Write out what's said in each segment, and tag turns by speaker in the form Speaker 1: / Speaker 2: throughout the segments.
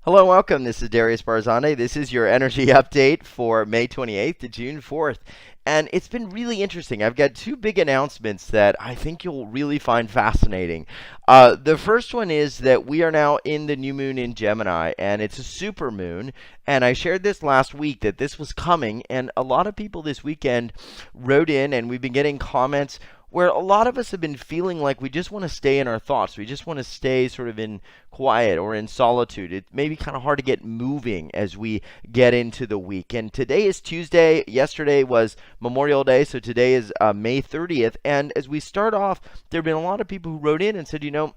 Speaker 1: Hello, welcome. This is Darius Barazandeh. This is your energy update for May 28th to June 4th. And it's been really interesting. I've got two big announcements that I think you'll really find fascinating. The first one is that we are now in the new moon in Gemini, and it's a super moon. And I shared this last week that this was coming, and a lot of people this weekend wrote in, and we've been getting comments where a lot of us have been feeling like we just want to stay in our thoughts. We just want to stay sort of in quiet or in solitude. It may be kind of hard to get moving as we get into the week. And today is Tuesday. Yesterday was Memorial Day, so today is May 30th. And as we start off, there have been a lot of people who wrote in and said, it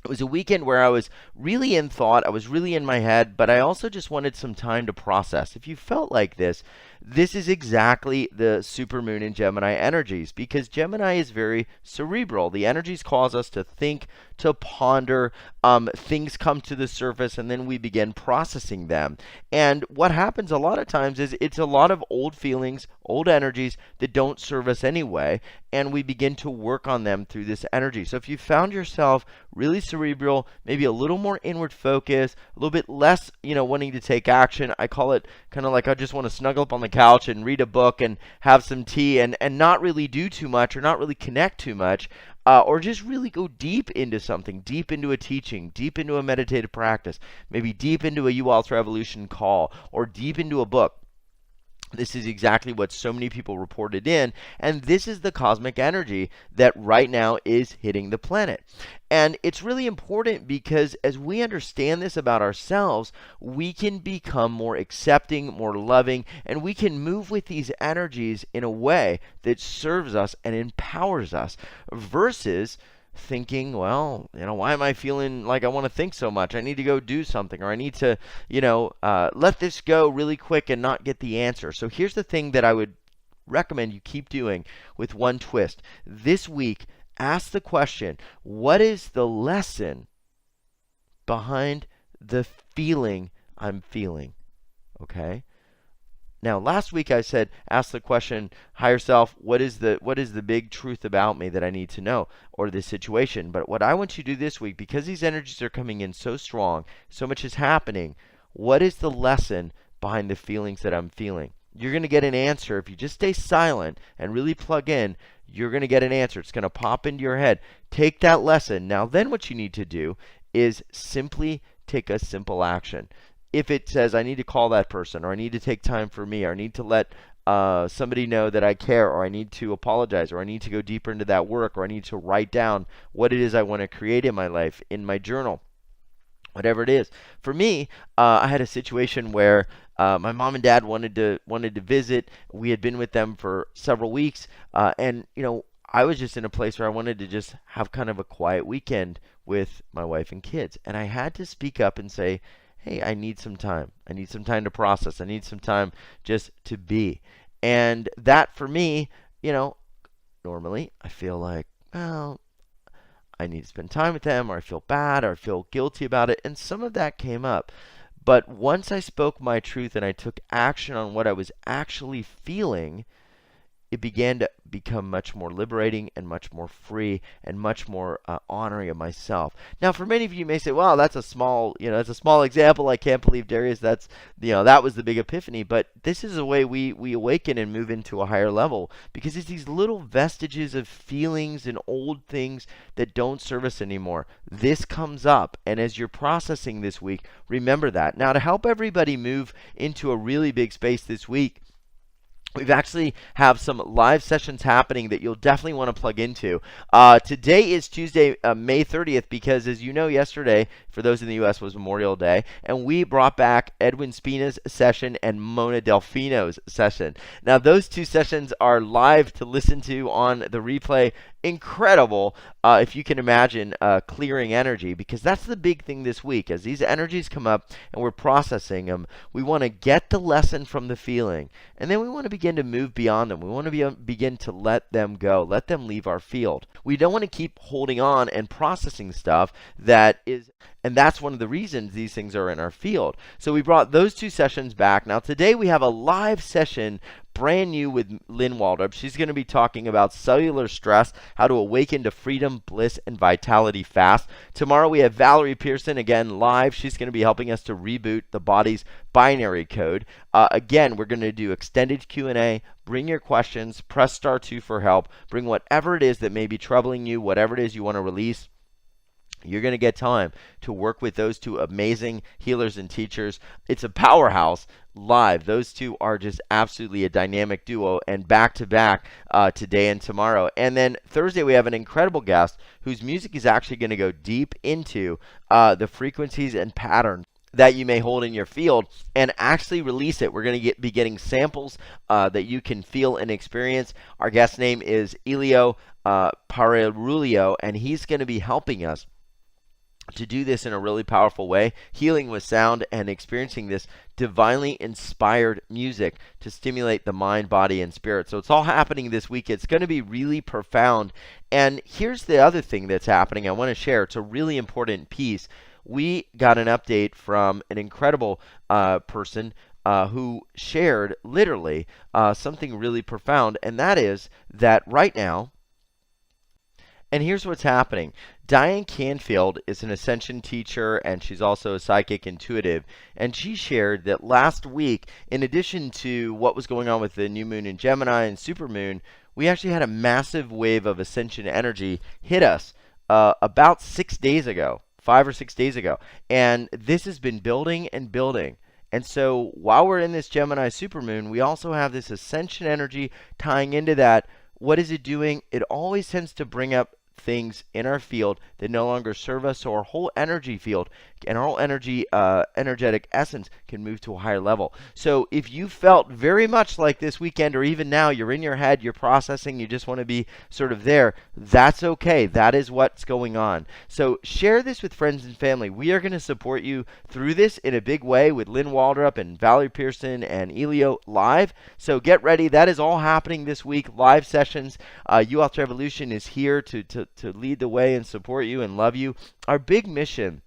Speaker 1: was a weekend where I was really in thought, I was really in my head, but I also just wanted some time to process. If you felt like this is exactly the supermoon in Gemini energies, because Gemini is very cerebral. The energies cause us to think, to ponder, things come to the surface, and then we begin processing them. And what happens a lot of times is it's a lot of old feelings, old energies that don't serve us anyway, and we begin to work on them through this energy. So if you found yourself really cerebral, maybe a little more inward focus, a little bit less, wanting to take action, I call it kind of like I just want to snuggle up on the couch and read a book and have some tea and not really do too much or not really connect too much, or just really go deep into something, deep into a teaching, deep into a meditative practice, maybe deep into a U-Wealth Revolution call, or deep into a book. This is exactly what so many people reported in, and this is the cosmic energy that right now is hitting the planet. And it's really important because as we understand this about ourselves, we can become more accepting, more loving, and we can move with these energies in a way that serves us and empowers us versus thinking, well, why am I feeling like I want to think so much? I need to go do something, or I need to, let this go really quick and not get the answer. So here's the thing that I would recommend you keep doing with one twist. This week, ask the question, what is the lesson behind the feeling I'm feeling? Okay? Now, last week I said, ask the question, higher self, what is the big truth about me that I need to know, or this situation? But what I want you to do this week, because these energies are coming in so strong, so much is happening, what is the lesson behind the feelings that I'm feeling? You're going to get an answer. If you just stay silent and really plug in, you're going to get an answer. It's going to pop into your head. Take that lesson. Now, then what you need to do is simply take a simple action. If it says, I need to call that person, or I need to take time for me, or I need to let somebody know that I care, or I need to apologize, or I need to go deeper into that work, or I need to write down what it is I want to create in my life, in my journal, whatever it is. For me, I had a situation where my mom and dad wanted to visit. We had been with them for several weeks, and I was just in a place where I wanted to just have kind of a quiet weekend with my wife and kids, and I had to speak up and say, hey, I need some time. I need some time to process. I need some time just to be. And that for me, normally I feel like, well, I need to spend time with them, or I feel bad, or I feel guilty about it. And some of that came up. But once I spoke my truth and I took action on what I was actually feeling, it began to become much more liberating and much more free and much more honoring of myself. Now, for many of you, may say, "Wow, that's a small example. I can't believe Darius. That was the big epiphany." But this is the way we awaken and move into a higher level, because it's these little vestiges of feelings and old things that don't serve us anymore. This comes up, and as you're processing this week, remember that. Now, to help everybody move into a really big space this week, we've actually have some live sessions happening that you'll definitely want to plug into. Today is Tuesday, May 30th, because as you know, yesterday, for those in the U.S., was Memorial Day, and we brought back Edwin Spina's session and Mona Delfino's session. Now, those two sessions are live to listen to on the replay. Incredible, if you can imagine, clearing energy, because that's the big thing this week. As these energies come up and we're processing them, we want to get the lesson from the feeling, and then we want to begin to move beyond them. We want to begin to let them go, let them leave our field. We don't want to keep holding on and processing stuff that is, and that's one of the reasons these things are in our field. So we brought those two sessions back. Now today we have a live session brand new with Lynn Waldrop. She's going to be talking about cellular stress, how to awaken to freedom, bliss, and vitality fast. Tomorrow we have Valerie Pearson, again, live. She's going to be helping us to reboot the body's binary code. Again, we're going to do extended Q&A. Bring your questions. Press star 2 for help. Bring whatever it is that may be troubling you, whatever it is you want to release. You're going to get time to work with those two amazing healers and teachers. It's a powerhouse live. Those two are just absolutely a dynamic duo, and back-to-back today and tomorrow. And then Thursday we have an incredible guest whose music is actually going to go deep into the frequencies and patterns that you may hold in your field and actually release it. We're going to be getting samples that you can feel and experience. Our guest name is Elio Parerulio, and he's going to be helping us to do this in a really powerful way, healing with sound and experiencing this divinely inspired music to stimulate the mind, body, and spirit. So it's all happening this week. It's going to be really profound. And here's the other thing that's happening I want to share. It's a really important piece. We got an update from an incredible person who shared literally something really profound, and that is that right now, and here's what's happening. Diane Canfield is an Ascension teacher, and she's also a psychic intuitive. And she shared that last week, in addition to what was going on with the new moon in Gemini and supermoon, we actually had a massive wave of Ascension energy hit us about 6 days ago, 5 or 6 days ago. And this has been building and building. And so while we're in this Gemini supermoon, we also have this Ascension energy tying into that. What is it doing? It always tends to bring up things in our field that no longer serve us, so our whole energy field and our whole energetic essence can move to a higher level. So if you felt very much like this weekend, or even now, you're in your head, you're processing, you just want to be sort of there, that's okay. That is what's going on. So share this with friends and family. We are going to support you through this in a big way with Lynn Waldrop and Valerie Pearson and Elio live. So get ready. That is all happening this week. Live sessions. UAlter Evolution is here to lead the way and support you and love you. Our big mission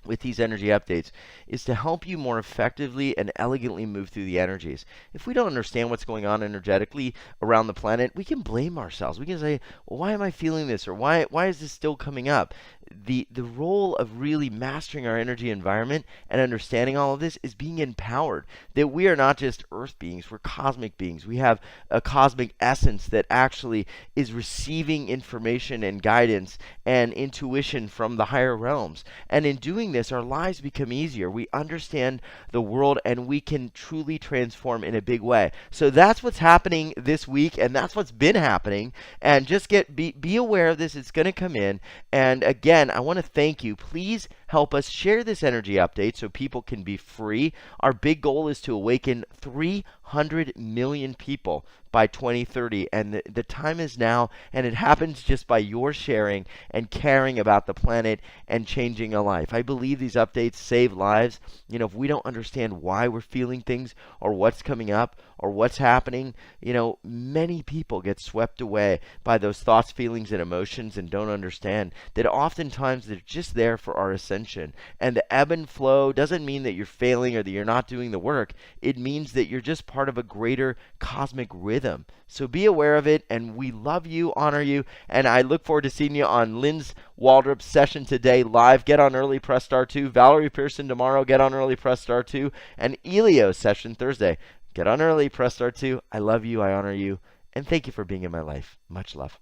Speaker 1: with these energy updates is to help you more effectively and elegantly move through the energies. If we don't understand what's going on energetically around the planet, we can blame ourselves. We can say, well, why am I feeling this? Or why is this still coming up? The role of really mastering our energy environment and understanding all of this is being empowered. That we are not just earth beings, we're cosmic beings. We have a cosmic essence that actually is receiving information and guidance and intuition from the higher realms. And in doing this, our lives become easier. We understand the world and we can truly transform in a big way. So that's what's happening this week, and that's what's been happening. And just be aware of this. It's going to come in. And again, I want to thank you. Please help us share this energy update so people can be free. Our big goal is to awaken 300 million people by 2030, and the time is now, and it happens just by your sharing and caring about the planet and changing a life. I believe these updates save lives. You know, if we don't understand why we're feeling things or what's coming up or what's happening, you know, many people get swept away by those thoughts, feelings, and emotions and don't understand that oftentimes they're just there for our ascension. And the ebb and flow doesn't mean that you're failing or that you're not doing the work. It means that you're just part of a greater cosmic rhythm. So be aware of it, and we love you, honor you, and I look forward to seeing you on Lynn's Waldrop session today live. Get on early, press star 2. Valerie Pearson tomorrow, get on early, press star 2. And Elio session Thursday. Get on early, press star 2. I love you, I honor you, and thank you for being in my life. Much love.